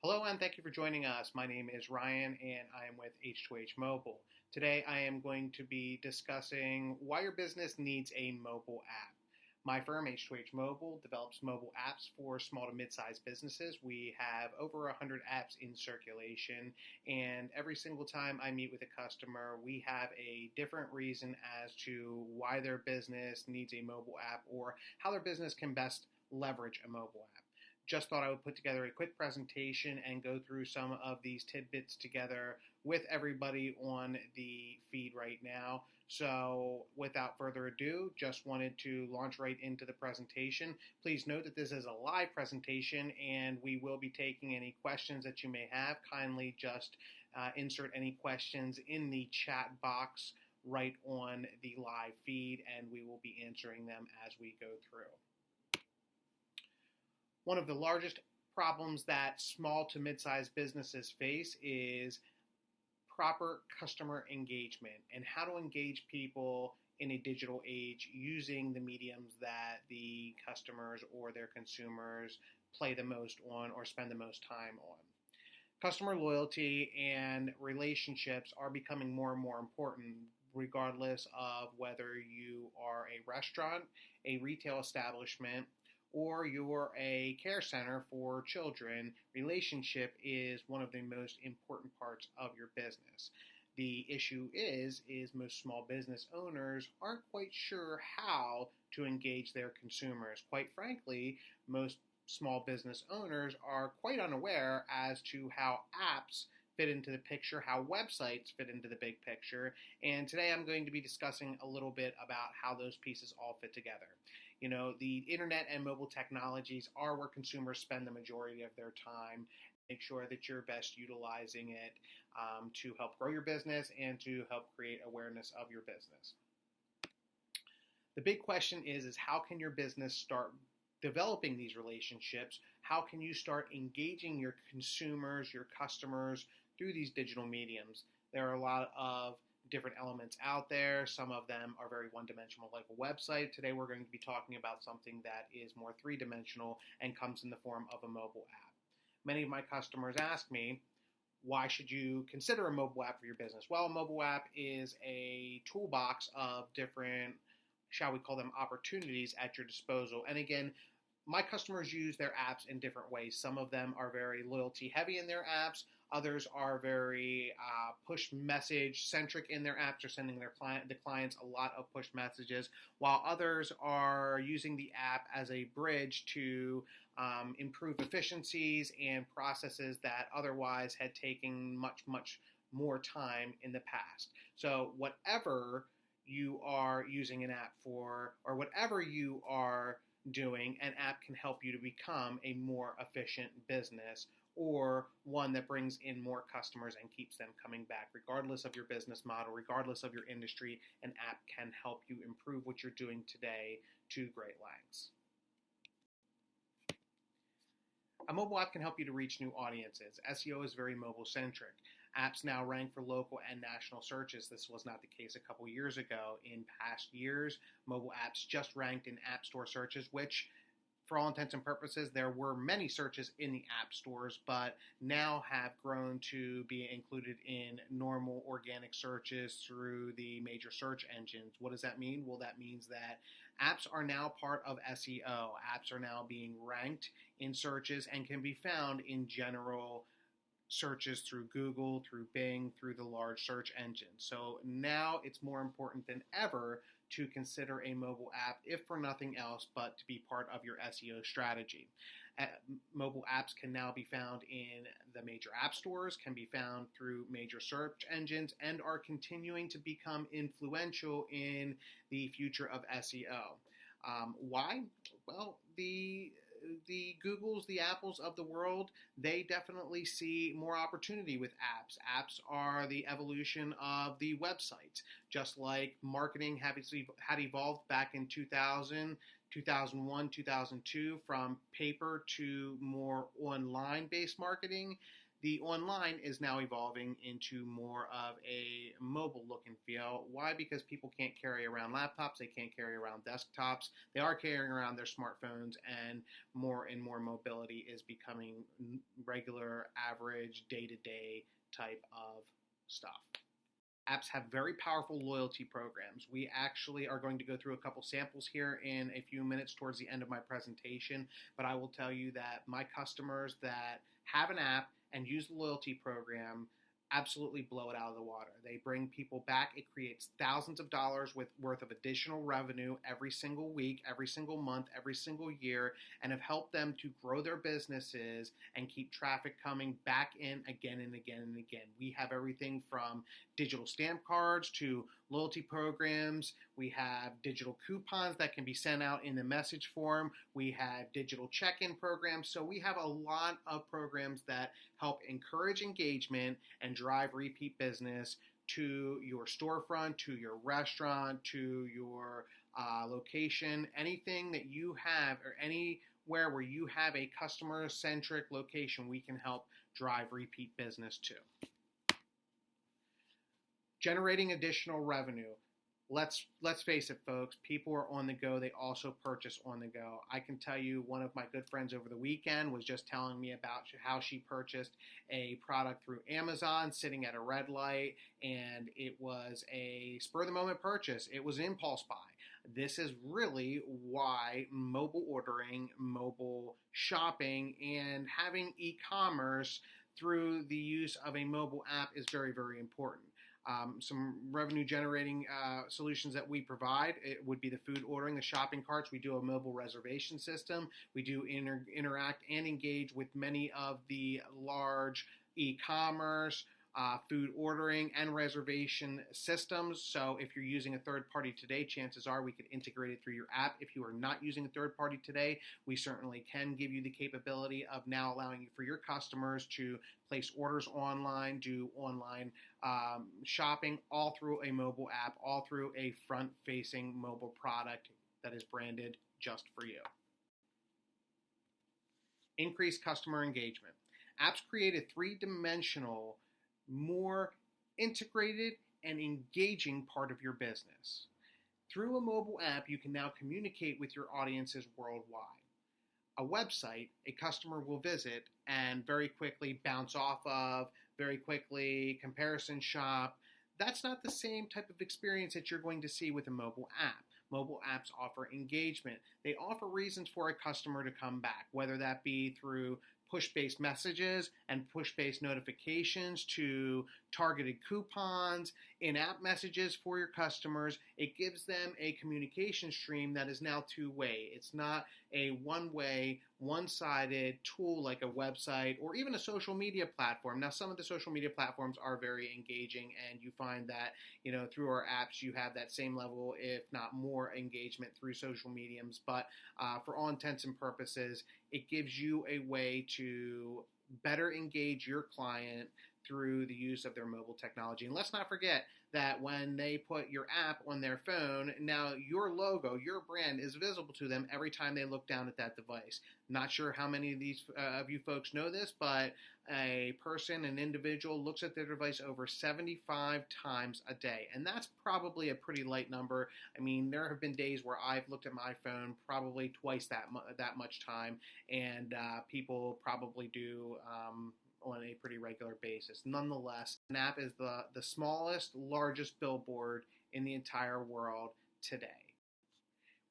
Hello and thank you for joining us. My name is Ryan and I am with H2H Mobile. Today I am going to be discussing why your business needs a mobile app. My firm, H2H Mobile, develops mobile apps for small to mid-sized businesses. We have over 100 apps in circulation, and every single time I meet with a customer, we have a different reason as to why their business needs a mobile app or how their business can best leverage a mobile app. Just thought I would put together a quick presentation and go through some of these tidbits together with everybody on the feed right now. So without further ado, just wanted to launch right into the presentation. Please note that this is a live presentation and we will be taking any questions that you may have. Kindly just insert any questions in the chat box right on the live feed and we will be answering them as we go through. One of the largest problems that small to mid-sized businesses face is proper customer engagement and how to engage people in a digital age using the mediums that the customers or their consumers play the most on or spend the most time on. Customer loyalty and relationships are becoming more and more important regardless of whether you are a restaurant, a retail establishment, or you're a care center for children. Relationship is one of the most important parts of your business. The issue is most small business owners aren't quite sure how to engage their consumers. Quite frankly, most small business owners are quite unaware as to how apps fit into the picture, how websites fit into the big picture, and today I'm going to be discussing a little bit about how those pieces all fit together. You know, the internet and mobile technologies are where consumers spend the majority of their time. Make sure that you're best utilizing it to help grow your business and to help create awareness of your business. The big question is how can your business start developing these relationships? How can you start engaging your consumers, your customers through these digital mediums? There are a lot of different elements out there. Some of them are very one-dimensional, like a website. Today we're going to be talking about something that is more three-dimensional and comes in the form of a mobile app. Many of my customers ask me, why should you consider a mobile app for your business? Well, a mobile app is a toolbox of different, shall we call them, opportunities at your disposal. And again, my customers use their apps in different ways. Some of them are very loyalty heavy in their apps. Others are very push message centric in their apps. They're sending the clients a lot of push messages, while others are using the app as a bridge to improve efficiencies and processes that otherwise had taken much more time in the past. So whatever you are using an app for, or whatever you are doing, an app can help you to become a more efficient business or one that brings in more customers and keeps them coming back. Regardless of your business model, regardless of your industry, an app can help you improve what you're doing today to great lengths. A mobile app can help you to reach new audiences. SEO is very mobile centric. Apps now rank for local and national searches. This was not the case a couple years ago. In past years, mobile apps just ranked in app store searches, which for all intents and purposes, there were many searches in the app stores, but now have grown to be included in normal organic searches through the major search engines. What does that mean? Well, that means that apps are now part of SEO. Apps are now being ranked in searches and can be found in general searches through Google, through Bing, through the large search engines. So now it's more important than ever to consider a mobile app, if for nothing else, but to be part of your SEO strategy. Mobile apps can now be found in the major app stores, can be found through major search engines, and are continuing to become influential in the future of SEO. Why? Well, the Googles, the Apples of the world, they definitely see more opportunity with apps. Apps are the evolution of the website. Just like marketing had evolved back in 2000, 2001, 2002 from paper to more online-based marketing, the online is now evolving into more of a mobile look and feel. Why? Because people can't carry around laptops, they can't carry around desktops, they are carrying around their smartphones, and more mobility is becoming regular, average, day-to-day type of stuff. Apps have very powerful loyalty programs. We actually are going to go through a couple samples here in a few minutes towards the end of my presentation, but I will tell you that my customers that have an app and use the loyalty program absolutely blow it out of the water. They bring people back. It creates thousands of dollars worth of additional revenue every single week, every single month, every single year, and have helped them to grow their businesses and keep traffic coming back in again and again and again. We have everything from digital stamp cards to loyalty programs. We have digital coupons that can be sent out in the message form. We have digital check-in programs. So we have a lot of programs that help encourage engagement and drive repeat business to your storefront, to your restaurant, to your location, anything that you have or anywhere where you have a customer-centric location, we can help drive repeat business to. Generating additional revenue. Let's face it, folks, people are on the go. They also purchase on the go. I can tell you one of my good friends over the weekend was just telling me about how she purchased a product through Amazon sitting at a red light, and it was a spur-of-the-moment purchase. It was an impulse buy. This is really why mobile ordering, mobile shopping, and having e-commerce through the use of a mobile app is very, very important. Some revenue generating solutions that we provide, it would be the food ordering, the shopping carts. We do a mobile reservation system. We do interact and engage with many of the large e-commerce, food ordering, and reservation systems. So if you're using a third party today, chances are we could integrate it through your app. If you are not using a third party today, we certainly can give you the capability of now allowing you for your customers to place orders online, do online shopping, all through a mobile app, all through a front-facing mobile product that is branded just for you. Increased customer engagement. Apps create a three-dimensional, more integrated and engaging part of your business. Through a mobile app, you can now communicate with your audiences worldwide. A website, a customer will visit and very quickly bounce off of, very quickly comparison shop. That's not the same type of experience that you're going to see with a mobile app. Mobile apps offer engagement. They offer reasons for a customer to come back, whether that be through push-based messages and push-based notifications to targeted coupons, in-app messages for your customers. It gives them a communication stream that is now two-way. It's not a one-way, one-sided tool like a website or even a social media platform. Now, some of the social media platforms are very engaging, and you find that, through our apps, you have that same level, if not more, engagement through social mediums. But for all intents and purposes, it gives you a way to better engage your client through the use of their mobile technology. And let's not forget that when they put your app on their phone, now your logo, your brand is visible to them every time they look down at that device. Not sure how many of these of you folks know this, but an individual looks at their device over 75 times a day. And that's probably a pretty light number. I mean, there have been days where I've looked at my phone probably twice that much time, and people probably do on a pretty regular basis. Nonetheless, an app is the smallest, largest billboard in the entire world today.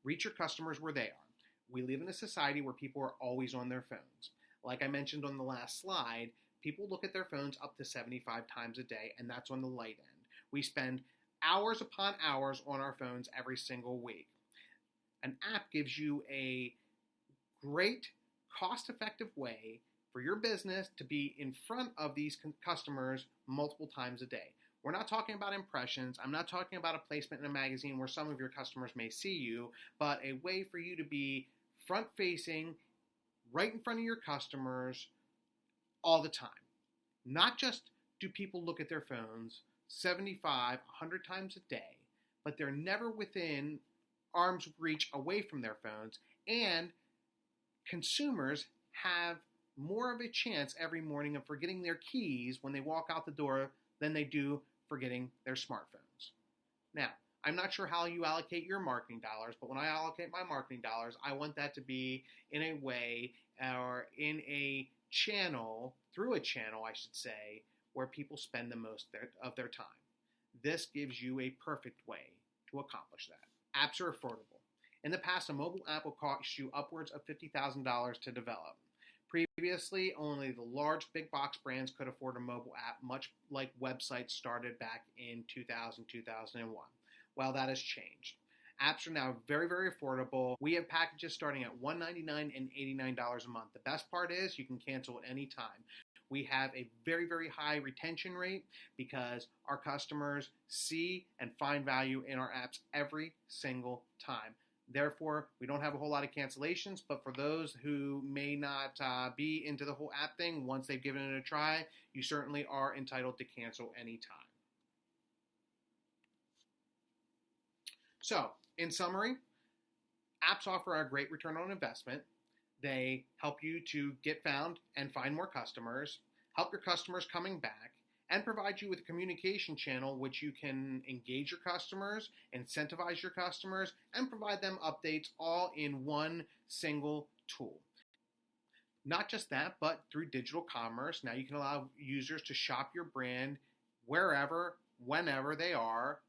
Reach your customers where they are. We live in a society where people are always on their phones. Like I mentioned on the last slide, people look at their phones up to 75 times a day, and that's on the light end. We spend hours upon hours on our phones every single week. An app gives you a great, cost-effective way for your business to be in front of these customers multiple times a day. We're not talking about impressions. I'm not talking about a placement in a magazine where some of your customers may see you, but a way for you to be front-facing, right in front of your customers all the time. Not just do people look at their phones 75, 100 times a day, but they're never within arm's reach away from their phones, and consumers have more of a chance every morning of forgetting their keys when they walk out the door than they do forgetting their smartphones. Now, I'm not sure how you allocate your marketing dollars, but when I allocate my marketing dollars, I want that to be in a way or in a channel, through a channel, I should say, where people spend the most of their time. This gives you a perfect way to accomplish that. Apps are affordable. In the past, a mobile app will cost you upwards of $50,000 to develop. Previously, only the large big box brands could afford a mobile app, much like websites started back in 2000, 2001. Well, that has changed. Apps are now very, very affordable. We have packages starting at $199 and $89 a month. The best part is you can cancel at any time. We have a very, very high retention rate because our customers see and find value in our apps every single time. Therefore, we don't have a whole lot of cancellations, but for those who may not be into the whole app thing, once they've given it a try, you certainly are entitled to cancel anytime. So, in summary, apps offer a great return on investment. They help you to get found and find more customers, help your customers coming back, and provide you with a communication channel which you can engage your customers, incentivize your customers, and provide them updates all in one single tool. Not just that, but through digital commerce, now you can allow users to shop your brand wherever, whenever they are,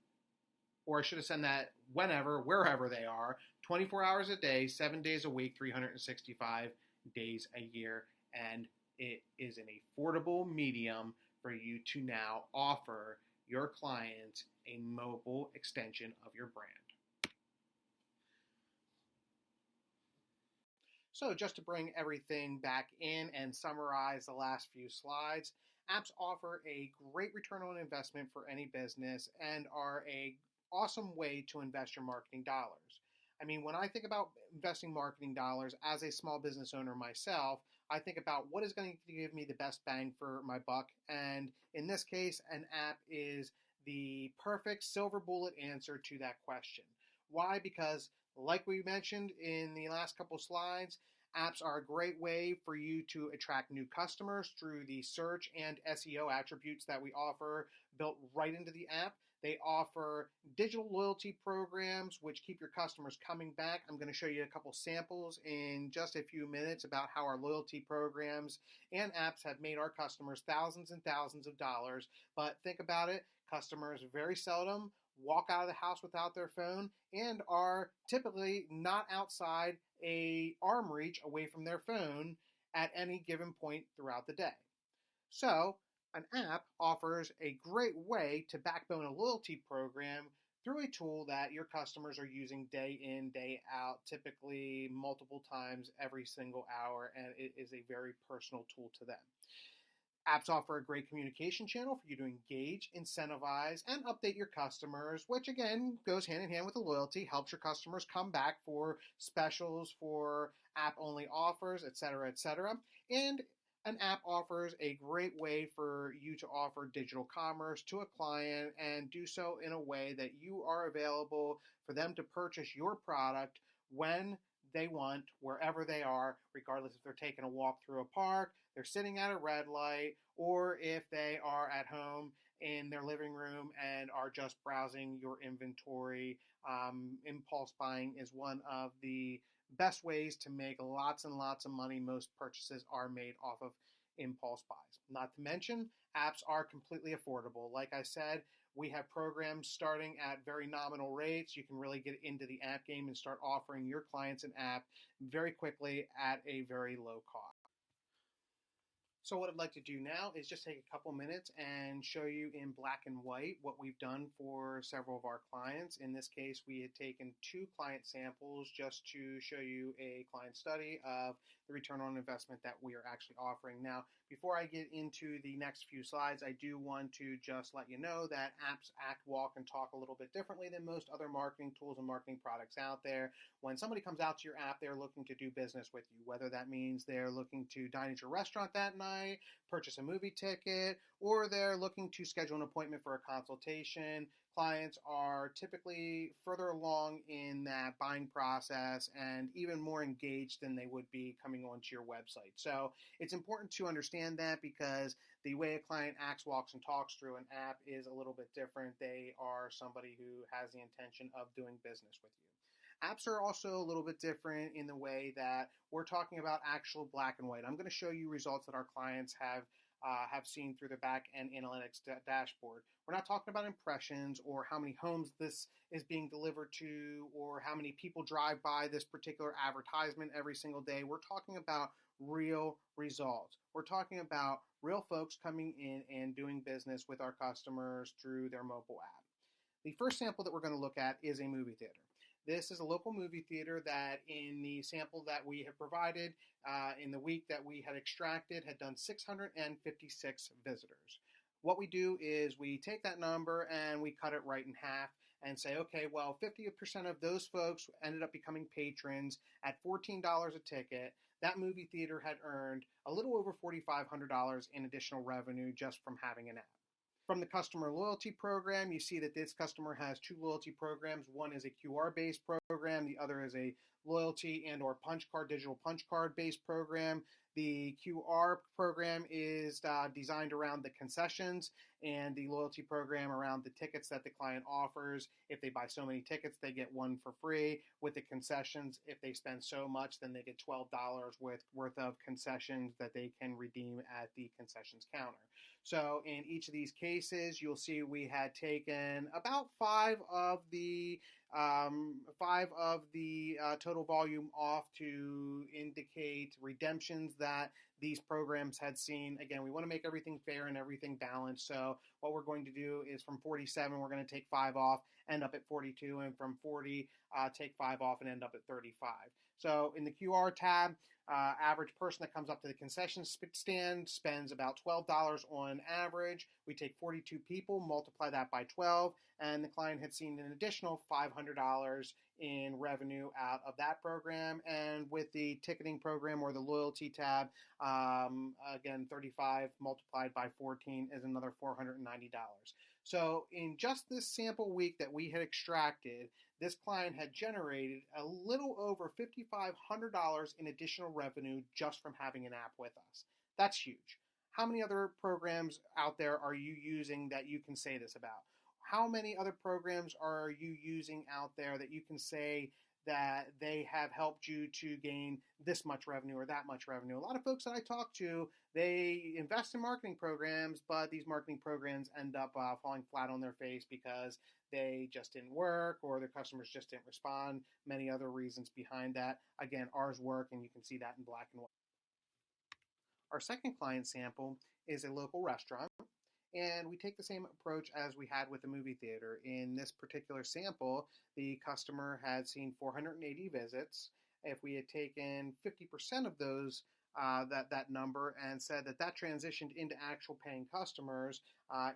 or I should have said that whenever, wherever they are, 24 hours a day, 7 days a week, 365 days a year, and it is an affordable medium for you to now offer your clients a mobile extension of your brand. So just to bring everything back in and summarize the last few slides, apps offer a great return on investment for any business and are an awesome way to invest your marketing dollars. I mean, when I think about investing marketing dollars as a small business owner myself, I think about what is going to give me the best bang for my buck. And in this case, an app is the perfect silver bullet answer to that question. Why? Because like we mentioned in the last couple slides, apps are a great way for you to attract new customers through the search and SEO attributes that we offer built right into the app. They offer digital loyalty programs which keep your customers coming back. I'm going to show you a couple samples in just a few minutes about how our loyalty programs and apps have made our customers thousands and thousands of dollars. But think about it, customers very seldom walk out of the house without their phone and are typically not outside an arm reach away from their phone at any given point throughout the day. So, an app offers a great way to backbone a loyalty program through a tool that your customers are using day in, day out, typically multiple times every single hour, and it is a very personal tool to them. Apps offer a great communication channel for you to engage, incentivize, and update your customers, which again goes hand in hand with the loyalty, helps your customers come back for specials, for app-only offers, etc., etc. And an app offers a great way for you to offer digital commerce to a client and do so in a way that you are available for them to purchase your product when they want, wherever they are, regardless if they're taking a walk through a park, they're sitting at a red light, or if they are at home in their living room and are just browsing your inventory. Impulse buying is one of the best ways to make lots and lots of money. Most purchases are made off of impulse buys. Not to mention, apps are completely affordable. Like I said, we have programs starting at very nominal rates. You can really get into the app game and start offering your clients an app very quickly at a very low cost. So what I'd like to do now is just take a couple minutes and show you in black and white what we've done for several of our clients. In this case, we had taken 2 client samples just to show you a client study of the return on investment that we are actually offering. Now, before I get into the next few slides, I do want to just let you know that apps act, walk, and talk a little bit differently than most other marketing tools and marketing products out there. When somebody comes out to your app, they're looking to do business with you, whether that means they're looking to dine at your restaurant that night, purchase a movie ticket, or they're looking to schedule an appointment for a consultation, clients are typically further along in that buying process and even more engaged than they would be coming onto your website. So it's important to understand that, because the way a client acts, walks, and talks through an app is a little bit different. They are somebody who has the intention of doing business with you. Apps are also a little bit different in the way that we're talking about actual black and white. I'm going to show you results that our clients have seen through the back end analytics dashboard. We're not talking about impressions or how many homes this is being delivered to or how many people drive by this particular advertisement every single day. We're talking about real results. We're talking about real folks coming in and doing business with our customers through their mobile app. The first sample that we're going to look at is a movie theater. This is a local movie theater that, in the sample that we have provided, in the week that we had extracted, had done 656 visitors. What we do is we take that number and we cut it right in half and say, okay, well, 50% of those folks ended up becoming patrons at $14 a ticket. That movie theater had earned a little over $4,500 in additional revenue just from having an app. From the customer loyalty program, you see that this customer has two loyalty programs. One is a QR-based program. The other is a loyalty and or digital punch card-based program. The QR program is designed around the concessions, and the loyalty program around the tickets that the client offers. If they buy so many tickets, they get one for free. With the concessions, if they spend so much, then they get $12 worth of concessions that they can redeem at the concessions counter. So in each of these cases, you'll see we had taken about five of the total volume off to indicate redemptions that these programs had seen. Again, we want to make everything fair and everything balanced. So what we're going to do is from 47, we're going to take 5 off, end up at 42, and from 40, take 5 off and end up at 35. So in the QR tab, average person that comes up to the concession stand spends about $12 on average. We take 42 people, multiply that by 12, and the client had seen an additional $500 in revenue out of that program. And with the ticketing program or the loyalty tab, again, 35 multiplied by 14 is another $490. So in just this sample week that we had extracted, this client had generated a little over $5,500 in additional revenue just from having an app with us. That's huge. How many other programs out there are you using that you can say this about? How many other programs are you using out there that you can say that they have helped you to gain this much revenue or that much revenue? A lot of folks that I talk to, they invest in marketing programs, but these marketing programs end up falling flat on their face because they just didn't work or their customers just didn't respond. Many other reasons behind that. Again, ours work, and you can see that in black and white. Our second client sample is a local restaurant. And we take the same approach as we had with the movie theater. In this particular sample, the customer had seen 480 visits. If we had taken 50% of those, that number, and said that transitioned into actual paying customers,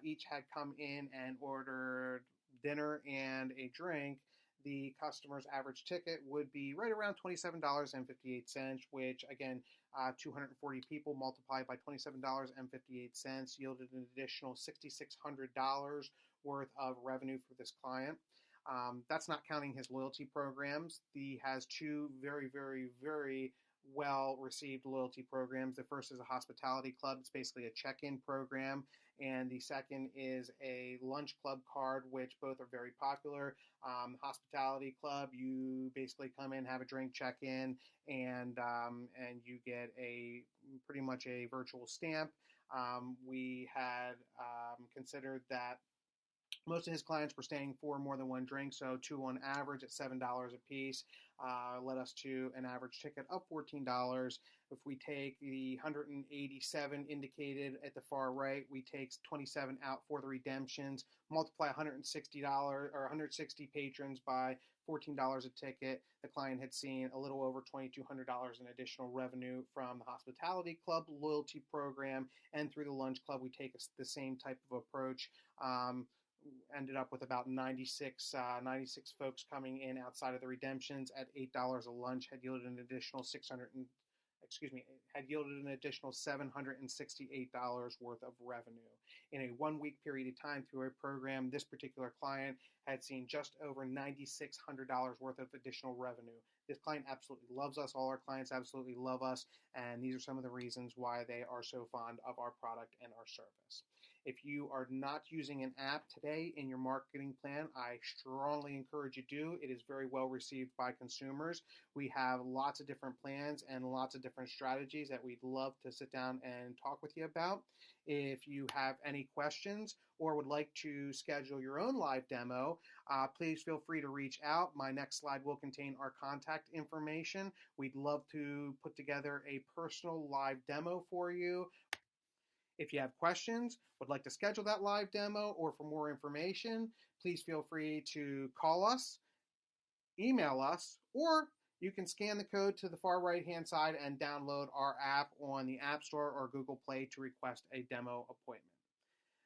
each had come in and ordered dinner and a drink, the customer's average ticket would be right around $27.58, which again, 240 people multiplied by $27.58 yielded an additional $6,600 worth of revenue for this client. That's not counting his loyalty programs. He has two very, very, very well-received loyalty programs. The first is a hospitality club. It's basically a check-in program. And the second is a lunch club card, which both are very popular. Hospitality club, you basically come in, have a drink, check in, and you get pretty much a virtual stamp. We had considered that most of his clients were staying for more than one drink, so 2 on average at $7 a piece led us to an average ticket of $14. If we take the 187 indicated at the far right, we take 27 out for the redemptions, multiply $160 or 160 patrons by $14 a ticket. The client had seen a little over $2,200 in additional revenue from the hospitality club loyalty program, and through the lunch club, we take the same type of approach. Ended up with about 96 folks coming in outside of the redemptions at $8 a lunch, had yielded an additional had yielded an additional $768 worth of revenue. In a 1 week period of time through a program, this particular client had seen just over $9,600 worth of additional revenue. This client absolutely loves us. All our clients absolutely love us. And these are some of the reasons why they are so fond of our product and our service. If you are not using an app today in your marketing plan, I strongly encourage you to. It is very well received by consumers. We have lots of different plans and lots of different strategies that we'd love to sit down and talk with you about. If you have any questions or would like to schedule your own live demo, please feel free to reach out. My next slide will contain our contact information. We'd love to put together a personal live demo for you. If you have questions, would like to schedule that live demo, or for more information, please feel free to call us, email us, or you can scan the code to the far right-hand side and download our app on the App Store or Google Play to request a demo appointment.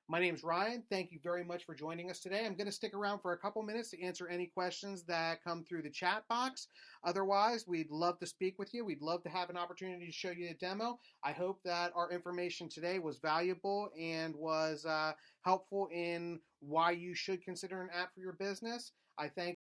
My name is Ryan. Thank you very much for joining us today. I'm going to stick around for a couple minutes to answer any questions that come through the chat box. Otherwise, we'd love to speak with you. We'd love to have an opportunity to show you a demo. I hope that our information today was valuable and was helpful in why you should consider an app for your business. I thank